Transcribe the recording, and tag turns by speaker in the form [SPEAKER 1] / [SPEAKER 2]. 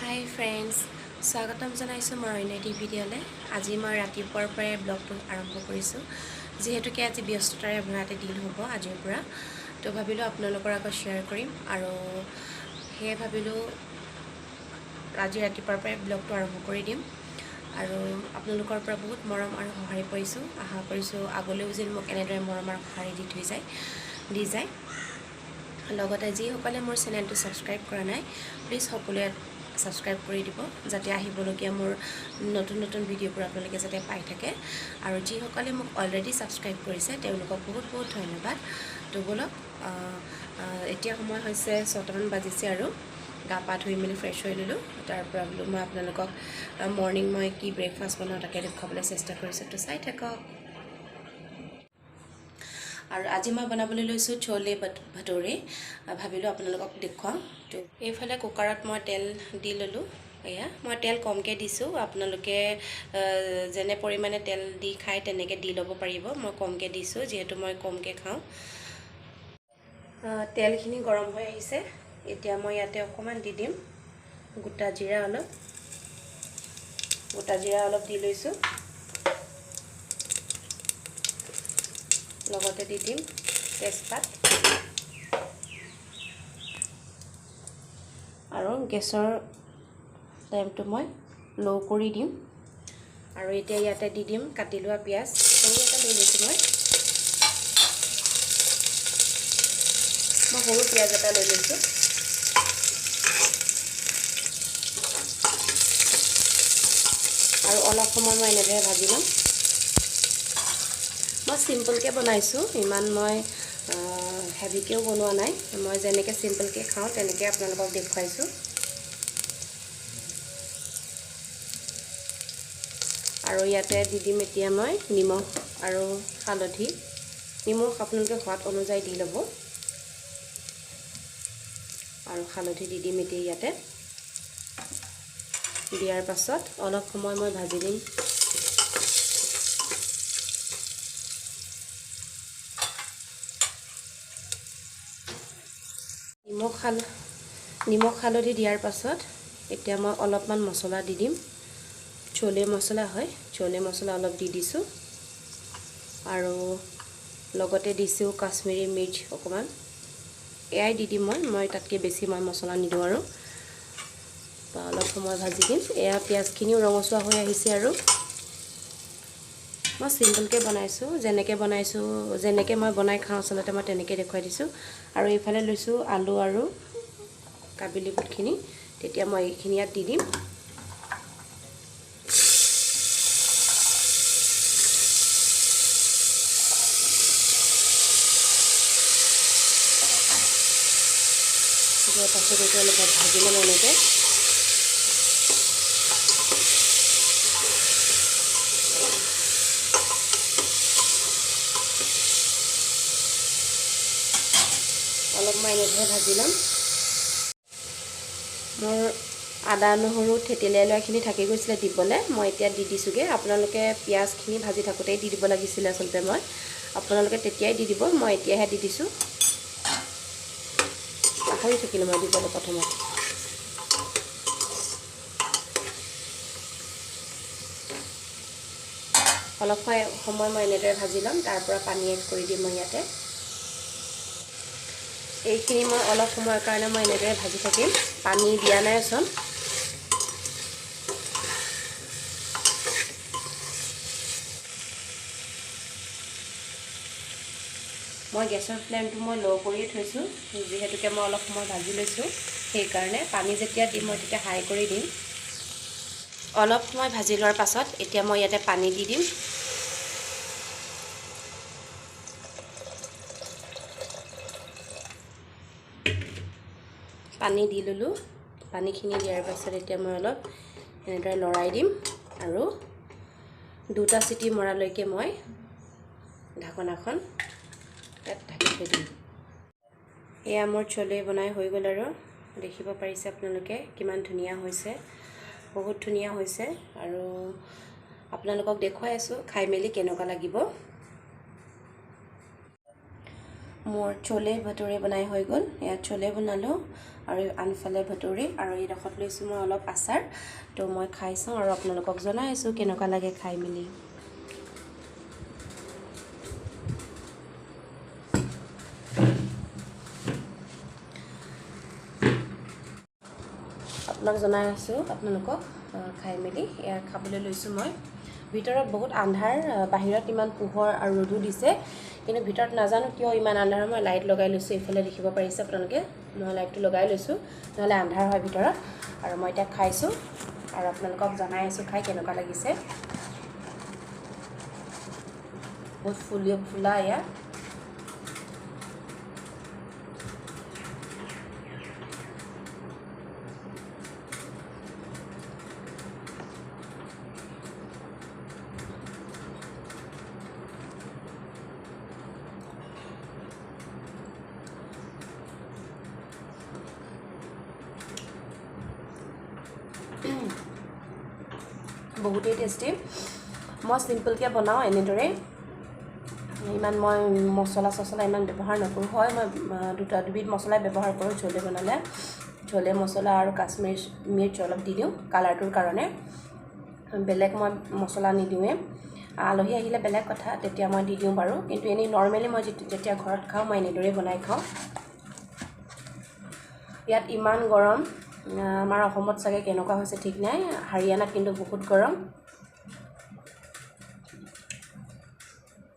[SPEAKER 1] Hi friends, স্বাগতম জনাইছো মোৰ অন্য এটি ভিডিঅ'লে। আজি মই ৰাতিপুৱাৰ পৰাই ব্লগটো আৰম্ভ কৰিছো যেহেতুকে আজি ব্যস্ততাৰে ভৰাতে দিন হ'ব আজিৰ পৰা তো ভাবিলো আপোনালোকৰ আগত শ্বেয়াৰ কৰিম আৰু হে ভাবিলো আজি ৰাতিপুৱাৰ পৰাই ব্লগটো আৰম্ভ কৰি দিম আৰু আপোনালোকৰ পৰা বহুত মৰম আৰু সহায় পাইছো আশা কৰিছো আগলৈও যেন মোক এনেদৰে মৰম আৰু সহায় দি যায় লগতে যিসকলে মোৰ চেনেলটো সাবস্ক্ৰাইব কৰা নাই প্লিজ সকলোৱে সাবস্ক্ৰাইব কৰি দিব যাতে আহিবলগীয়া মোৰ নতুন নতুন ভিডিঅ'বোৰ আপোনালোকে যাতে পাই থাকে আৰু যিসকলে মোক অলৰেডি সাবস্ক্ৰাইব কৰিছে তেওঁলোকক বহুত বহুত ধন্যবাদ তো বলক এতিয়া সময় হৈছে 6টা মান বাজিছে আৰু গা পা ধুই মেলি ফ্ৰেছ হৈ ললো তাৰ পৰা বোলো মই আপোনালোকক মৰ্নিং মই কি ব্ৰেকফাষ্ট বনাওঁ তাকে দেখুৱাবলৈ চেষ্টা কৰিছোঁ তো চাই থাকক আৰু আজি মই বনাবলৈ লৈছো চলে ভটোৰে ভাবিলো আপোনালোকক দেখুৱাম তো এইফালে কুকাৰত মই তেল দি ললো এয়া মই তেল কমকে দিছো আপোনালোকে যেনে পৰিমাণে তেল দি খাই তেনেকে দি ল'ব পাৰিব মই কমকে দিছো যেহেতু মই কমকে খাওঁ তেলখিনি গৰম হৈ আহিছে এতিয়া মই ইয়াতে অকমান দি দিম গোটা জিৰা অলপ দি লৈছো লগতে দি দিম তেজপাত আৰু গেছৰ ফ্লেমটো মই লো কৰি দিম আৰু এতিয়া ইয়াতে দি দিম কাটি লোৱা পিয়াজ সৰু এটা লৈ লৈছো মই সৰু পিয়াজ এটা লৈ লৈছো আৰু অলপ সময় মই এনেদৰে ভাজি লম মই সিম্পলকে বনাইছো ইমান মই হেভিকেও বনোৱা নাই মই যেনেকে সিম্পলকে খাওঁ তেনেকে আপোনালোকক দেখুৱাইছো আৰু ইয়াতে দি দিম এতিয়া মই নিমখ আৰু হালধি নিমখ আপোনালোকে সোৱাদ অনুযায়ী দি ল'ব আৰু হালধি দি দিম এতিয়া ইয়াতে দিয়াৰ পাছত অলপ সময় মই ভাজি দিম নিমখ হালধি দিয়াৰ পাছত এতিয়া মই অলপমান মছলা দি দিম চলে মছলা হয় চলে মছলা অলপ দি দিছো আৰু লগতে দিছো কাশ্মীৰী মিৰ্চ অকমান এয়াই দি দিম মই তাতকে বেছি মই মছলা নিদো আৰু অলপ সময় ভাজি দিম এয়া পিয়াজখিনিও ৰঙচুৱা হৈ আহিছে আৰু মই সিম্পলকে বনাইছো যেনেকে মই বনাই খাওঁ আচলতে মই তেনেকে দেখুৱাই দিছো আৰু এইফালে লৈছো আলু আৰু কাবিলি বুটখিনি তেতিয়া মই এইখিনি ইয়াত দি দিম ইয়াৰ পাছত এইটো অলপ ভাজি ল'ম এনেকে অলপ মই এনেদৰে ভাজি ল'ম মোৰ আদা নহৰু থেতেলিয়াই লোৱাখিনি থাকি গৈছিলে দিবলৈ মই এতিয়া দি দিছোগে আপোনালোকে পিয়াজখিনি ভাজি থাকোতেই দি দিব লাগিছিল আচলতে মই আপোনালোকে তেতিয়াই দি দিব মই এতিয়াহে দি দিছো পাহৰি থাকিলোঁ মই দিবলৈ প্ৰথমতে অলপ সময় মই এনেদৰে ভাজি ল'ম তাৰ পৰা পানী এড কৰি দিম মই ইয়াতে এইখিনি মই অলপ সময়ৰ কাৰণে মই এনেদৰে ভাজি থাকিম পানী দিয়া নাই চোন মই গেছৰ ফ্লেমটো মই লো কৰি থৈছো যেহেতুকে মই অলপ সময় ভাজি লৈছো সেই কাৰণে পানী যেতিয়া দিম মই তেতিয়া হাই কৰি দিম অলপ সময় ভাজি লোৱাৰ পাছত এতিয়া মই ইয়াতে পানী দি দিম পানী দি ললো পানীখিনি দিয়াৰ পাছত এতিয়া মই অলপ এনেদৰে লৰাই দিম আৰু দুটা চিটি মৰালৈকে মই ঢাকনাখন ঢাকি থৈ দিম এয়া মোৰ চলে বনাই হৈ গ'ল আৰু দেখিব পাৰিছে আপোনালোকে কিমান ধুনীয়া হৈছে বহুত ধুনীয়া হৈছে আৰু আপোনালোকক দেখুৱাই আছো খাই মেলি কেনেকুৱা লাগিব মোৰ চলে ভটোৰে বনাই হৈ গ'ল ইয়াত চলে বনালোঁ আৰু আনফালে ভটোৰে আৰু এইডোখৰত লৈছোঁ মই অলপ আচাৰ তো মই খাই চাওঁ আৰু আপোনালোকক জনাই আছোঁ কেনেকুৱা লাগে খাই মেলি আপোনাক জনাই আছোঁ আপোনালোকক খাই মেলি এয়া খাবলৈ লৈছোঁ মই ভিতৰত বহুত আন্ধাৰ বাহিৰত ইমান পোহৰ আৰু ৰ'দো দিছে কিন্তু ভিতৰত নাজানো কিয় ইমান আন্ধাৰ মই লাইট লগাই লৈছোঁ এইফালে দেখিব পাৰিছে আপোনালোকে মই লাইটটো লগাই লৈছোঁ নহ'লে আন্ধাৰ হয় ভিতৰত আৰু মই এতিয়া খাইছোঁ আৰু আপোনালোকক জনাই আছোঁ খাই কেনেকুৱা লাগিছে বহুত ফুলা এয়া বহুতেই টেষ্টি মই চিম্পলকৈ বনাওঁ এনেদৰে ইমান মই মছলা ইমান ব্যৱহাৰ নকৰোঁ হয় মই দুবিধ মছলাই ব্যৱহাৰ কৰোঁ চলে বনালে চলে মছলা আৰু কাশ্মীৰ মিৰ্চ অলপ দি দিওঁ কালাৰটোৰ কাৰণে বেলেগ মই মছলা নিদিওঁৱে আলহী আহিলে বেলেগ কথা তেতিয়া মই দি দিওঁ বাৰু কিন্তু এনেই নৰ্মেলি মই যেতিয়া ঘৰত খাওঁ মই এনেদৰেই বনাই খাওঁ ইয়াত ইমান গৰম আমাৰ অসমত চাগে কেনেকুৱা হৈছে ঠিক নাই হাৰিয়ানাত কিন্তু বহুত গৰম